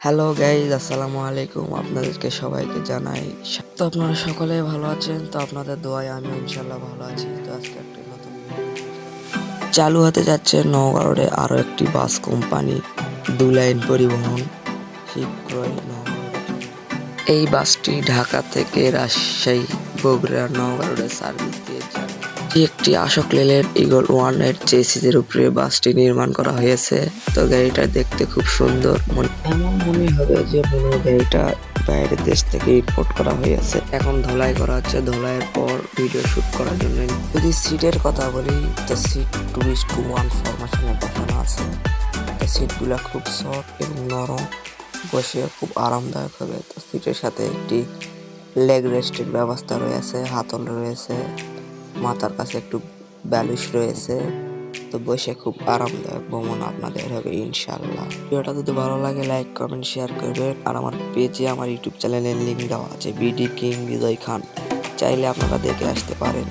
Hello guys, আসসালামু আলাইকুম। আপনাদেরকে সবাইকে জানাই তো আপনারা সকলে ভালো আছেন। তো আপনাদের দোয়ায় আমি ইনশাল্লাহ ভালো আছি। তো আজকে একটা নতুন চালু হতে যাচ্ছে নওগাঁড়ে আরও একটি বাস কোম্পানি, 2 লাইন পরিবহন শীঘ্রই নওগাঁড়ে। এই বাসটি ঢাকা থেকে রাজশাহী, বগুড়া, নওগাঁড়ে সার্ভিস দিয়ে যাবে। এটি একটি আশোক লেল্যান্ড ঈগল 1 এর চেসিসের উপরে বাসটি নির্মাণ করা হয়েছে। তো গাড়িটা দেখতে খুব সুন্দর, এমন মনে হবে যে গাড়িটা বাইরের দেশ থেকে ইম্পোর্ট করা হয়েছে। এখন ধোলাই করা হচ্ছে, ধোলাইয়ের পর ভিডিও শুট করার জন্য। যদি সিটের কথা বলি, তো সিট 2:1 ফরমেশনে বসানো আছে। তো সিটগুলো খুব সফট এবং নরম, বসে খুব আরামদায়ক হবে। তো সিটের সাথে একটি লেগ রেস্টের ব্যবস্থা রয়েছে, হাতল রয়েছে, মাথার কাছে একটু ব্যালিশ রয়েছে। তো বসে খুব আরামদায়ক ভ্রমণ আপনাদের হবে ইনশাল্লাহ। ভিডিওটা যদি ভালো লাগে লাইক কমেন্ট শেয়ার করবেন। আর আমার পেজে আমার ইউটিউব চ্যানেলের লিঙ্ক দেওয়া আছে, বিডি কিং বিজয় খান, চাইলে আপনারা দেখে আসতে পারেন।